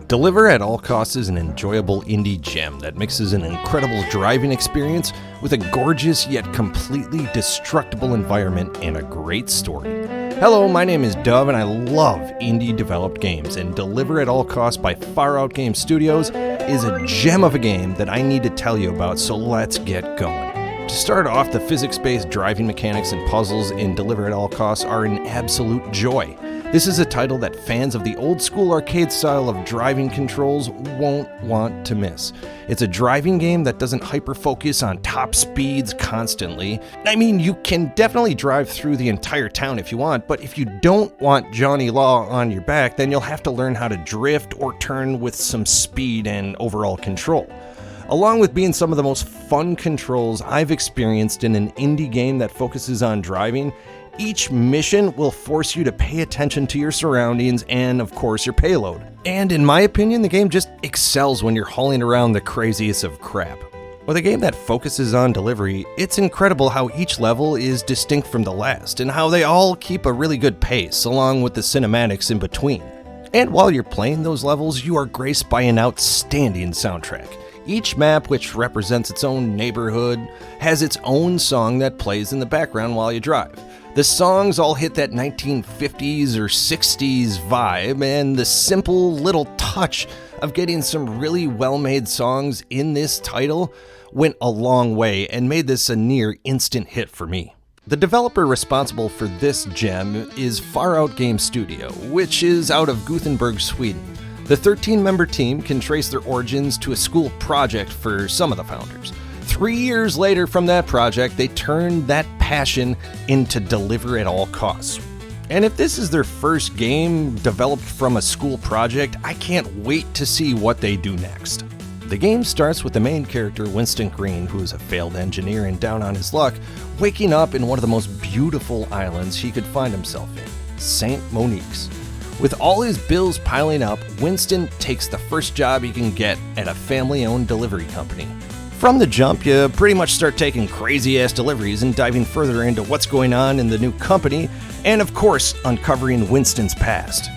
Deliver at All Costs is an enjoyable indie gem that mixes an incredible driving experience with a gorgeous yet completely destructible environment and a great story. Hello, my name is Dove and I love indie developed games, and Deliver at All Costs by Far Out Game Studios is a gem of a game that I need to tell you about, so let's get going. To start off, the physics-based driving mechanics and puzzles in Deliver at All Costs are an absolute joy. This is a title that fans of the old-school arcade style of driving controls won't want to miss. It's a driving game that doesn't hyper-focus on top speeds constantly. I mean, you can definitely drive through the entire town if you want, but if you don't want Johnny Law on your back, then you'll have to learn how to drift or turn with some speed and overall control. Along with being some of the most fun controls I've experienced in an indie game that focuses on driving, each mission will force you to pay attention to your surroundings and, of course, your payload. And in my opinion, the game just excels when you're hauling around the craziest of crap. With a game that focuses on delivery, it's incredible how each level is distinct from the last, and how they all keep a really good pace, along with the cinematics in between. And while you're playing those levels, you are graced by an outstanding soundtrack. Each map, which represents its own neighborhood, has its own song that plays in the background while you drive. The songs all hit that 1950s or 60s vibe, and the simple little touch of getting some really well-made songs in this title went a long way and made this a near instant hit for me. The developer responsible for this gem is Far Out Game Studio, which is out of Gothenburg, Sweden. The 13-member team can trace their origins to a school project for some of the founders. 3 years later from that project, they turned that passion into Deliver at All Costs. And if this is their first game developed from a school project, I can't wait to see what they do next. The game starts with the main character, Winston Green, who is a failed engineer and down on his luck, waking up in one of the most beautiful islands he could find himself in, St. Monique's. With all his bills piling up, Winston takes the first job he can get at a family-owned delivery company. From the jump, you pretty much start taking crazy-ass deliveries and diving further into what's going on in the new company, and of course, uncovering Winston's past.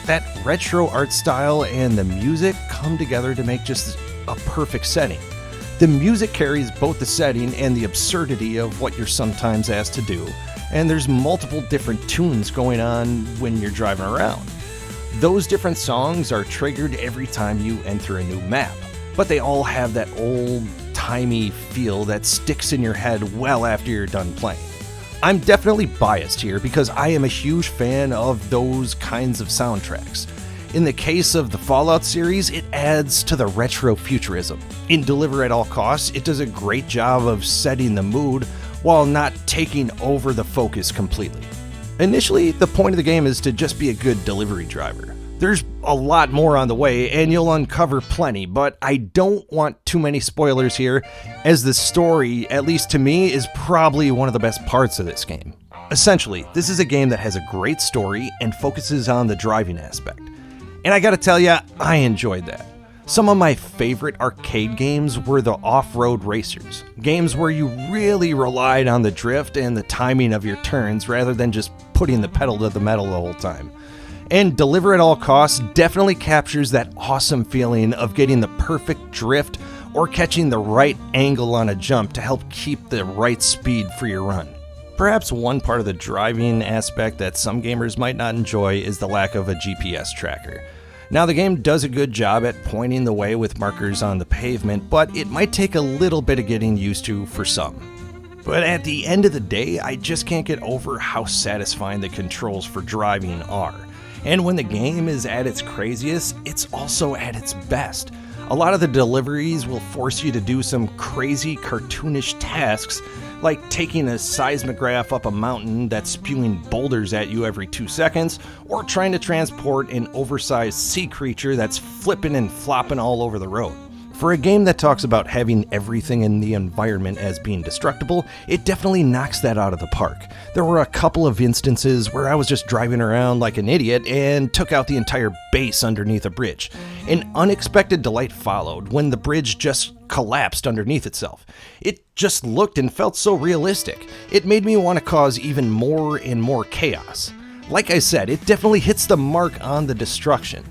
That retro art style and the music come together to make just a perfect setting. The music carries both the setting and the absurdity of what you're sometimes asked to do, and there's multiple different tunes going on when you're driving around. Those different songs are triggered every time you enter a new map, but they all have that old-timey feel that sticks in your head well after you're done playing. I'm definitely biased here because I am a huge fan of those kinds of soundtracks. In the case of the Fallout series, it adds to the retro futurism. In Deliver at All Costs, it does a great job of setting the mood while not taking over the focus completely. Initially, the point of the game is to just be a good delivery driver. There's a lot more on the way, and you'll uncover plenty, but I don't want too many spoilers here, as the story, at least to me, is probably one of the best parts of this game. Essentially, this is a game that has a great story and focuses on the driving aspect. And I gotta tell ya, I enjoyed that. Some of my favorite arcade games were the off-road racers, games where you really relied on the drift and the timing of your turns rather than just putting the pedal to the metal the whole time. And Deliver at All Costs definitely captures that awesome feeling of getting the perfect drift or catching the right angle on a jump to help keep the right speed for your run. Perhaps one part of the driving aspect that some gamers might not enjoy is the lack of a GPS tracker. Now, the game does a good job at pointing the way with markers on the pavement, but it might take a little bit of getting used to for some. But at the end of the day, I just can't get over how satisfying the controls for driving are. And when the game is at its craziest, it's also at its best. A lot of the deliveries will force you to do some crazy cartoonish tasks, like taking a seismograph up a mountain that's spewing boulders at you every 2 seconds, or trying to transport an oversized sea creature that's flipping and flopping all over the road. For a game that talks about having everything in the environment as being destructible, it definitely knocks that out of the park. There were a couple of instances where I was just driving around like an idiot and took out the entire base underneath a bridge. An unexpected delight followed when the bridge just collapsed underneath itself. It just looked and felt so realistic. It made me want to cause even more and more chaos. Like I said, it definitely hits the mark on the destruction.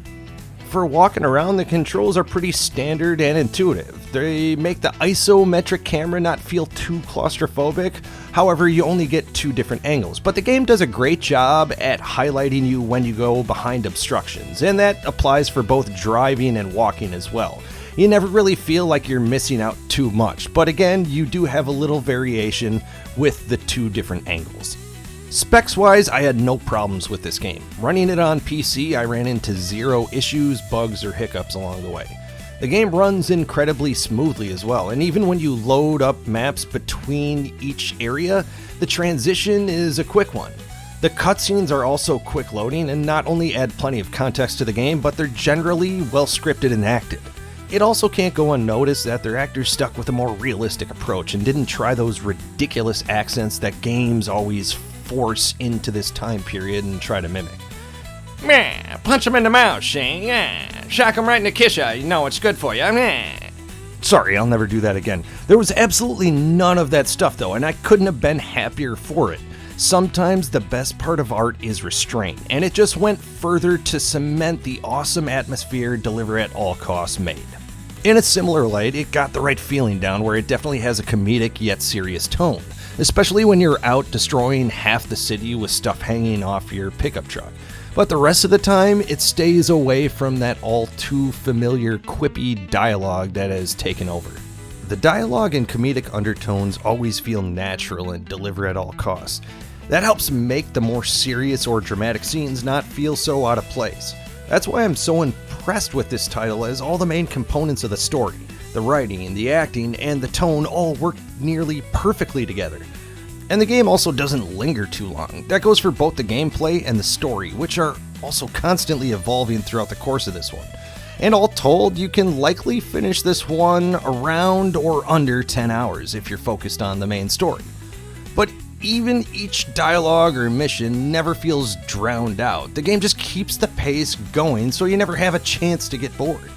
for walking around, the controls are pretty standard and intuitive. They make the isometric camera not feel too claustrophobic. However, you only get 2 different angles, but the game does a great job at highlighting you when you go behind obstructions, and that applies for both driving and walking as well. You never really feel like you're missing out too much, but again, you do have a little variation with the 2 different angles. Specs-wise, I had no problems with this game. Running it on PC, I ran into 0 issues, bugs, or hiccups along the way. The game runs incredibly smoothly as well, and even when you load up maps between each area, the transition is a quick one. The cutscenes are also quick loading and not only add plenty of context to the game, but they're generally well scripted and acted. It also can't go unnoticed that their actors stuck with a more realistic approach and didn't try those ridiculous accents that games always force into this time period and try to mimic. Yeah, punch him in the mouth, Shane. Yeah, shock him right in the kisha. You know it's good for you. Yeah. Sorry, I'll never do that again. There was absolutely none of that stuff though, and I couldn't have been happier for it. Sometimes the best part of art is restraint, and it just went further to cement the awesome atmosphere Deliver at All Costs made. In a similar light, it got the right feeling down where it definitely has a comedic yet serious tone, especially when you're out destroying half the city with stuff hanging off your pickup truck. But the rest of the time, it stays away from that all too familiar quippy dialogue that has taken over. The dialogue and comedic undertones always feel natural and Deliver at All Costs. That helps make the more serious or dramatic scenes not feel so out of place. That's why I'm so impressed with this title, as all the main components of the story, the writing, the acting, and the tone all work nearly perfectly together. And the game also doesn't linger too long. That goes for both the gameplay and the story, which are also constantly evolving throughout the course of this one. And all told, you can likely finish this one around or under 10 hours if you're focused on the main story. But even each dialogue or mission never feels drowned out. The game just keeps the pace going, so you never have a chance to get bored.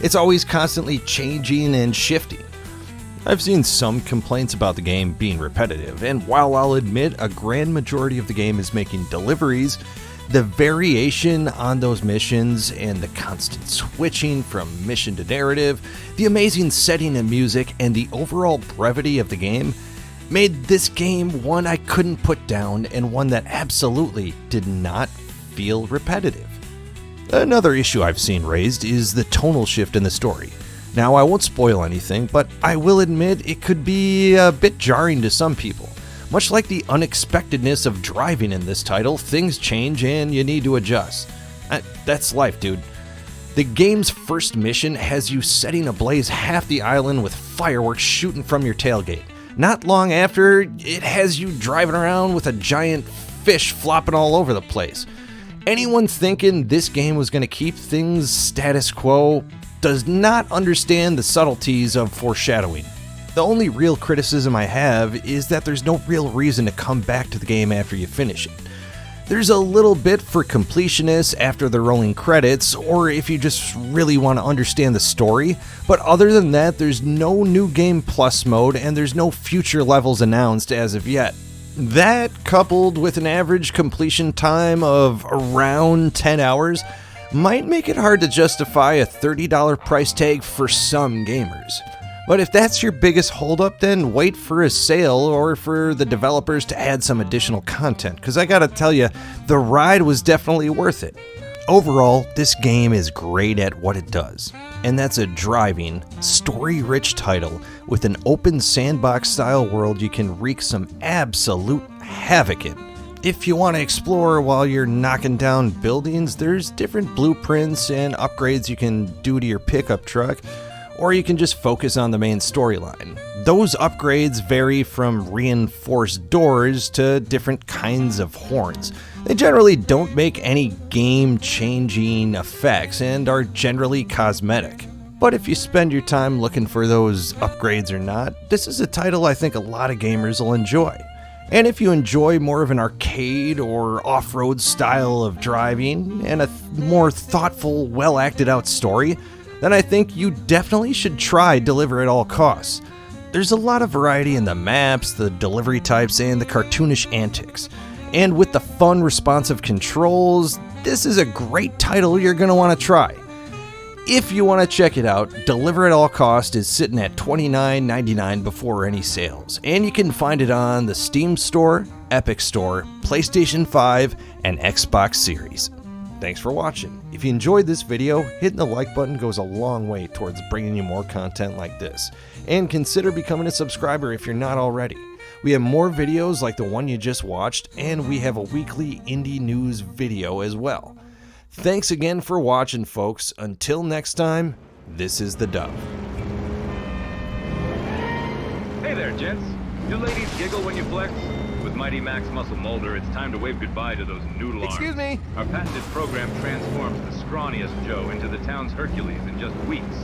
It's always constantly changing and shifting. I've seen some complaints about the game being repetitive, and while I'll admit a grand majority of the game is making deliveries, the variation on those missions and the constant switching from mission to narrative, the amazing setting and music, and the overall brevity of the game made this game one I couldn't put down and one that absolutely did not feel repetitive. Another issue I've seen raised is the tonal shift in the story. Now, I won't spoil anything, but I will admit it could be a bit jarring to some people. Much like the unexpectedness of driving in this title, things change and you need to adjust. That's life, dude. The game's first mission has you setting ablaze half the island with fireworks shooting from your tailgate. Not long after, it has you driving around with a giant fish flopping all over the place. Anyone thinking this game was going to keep things status quo does not understand the subtleties of foreshadowing. The only real criticism I have is that there's no real reason to come back to the game after you finish it. There's a little bit for completionists after the rolling credits, or if you just really want to understand the story, but other than that, there's no new game plus mode and there's no future levels announced as of yet. That, coupled with an average completion time of around 10 hours, might make it hard to justify a $30 price tag for some gamers. But if that's your biggest holdup, then wait for a sale or for the developers to add some additional content, because I gotta tell you, the ride was definitely worth it. Overall, this game is great at what it does, and that's a driving, story-rich title with an open sandbox-style world you can wreak some absolute havoc in. If you want to explore while you're knocking down buildings, there's different blueprints and upgrades you can do to your pickup truck, or you can just focus on the main storyline. Those upgrades vary from reinforced doors to different kinds of horns. They generally don't make any game-changing effects and are generally cosmetic. But if you spend your time looking for those upgrades or not, this is a title I think a lot of gamers will enjoy. And if you enjoy more of an arcade or off-road style of driving and a more thoughtful, well-acted-out story, then I think you definitely should try Deliver at All Costs. There's a lot of variety in the maps, the delivery types, and the cartoonish antics. And with the fun, responsive controls, this is a great title you're going to want to try. If you want to check it out, Deliver at All Cost is sitting at $29.99 before any sales, and you can find it on the Steam Store, Epic Store, PlayStation 5, and Xbox Series. Thanks for watching. If you enjoyed this video, hitting the like button goes a long way towards bringing you more content like this, and consider becoming a subscriber if you're not already. We have more videos like the one you just watched, and we have a weekly indie news video as well. Thanks again for watching, folks. Until next time, this is the Dove. Hey there, gents. Do ladies giggle when you flex? With Mighty Max Muscle Molder, it's time to wave goodbye to those noodle arms. Excuse me. Our patented program transforms the scrawniest Joe into the town's Hercules in just weeks.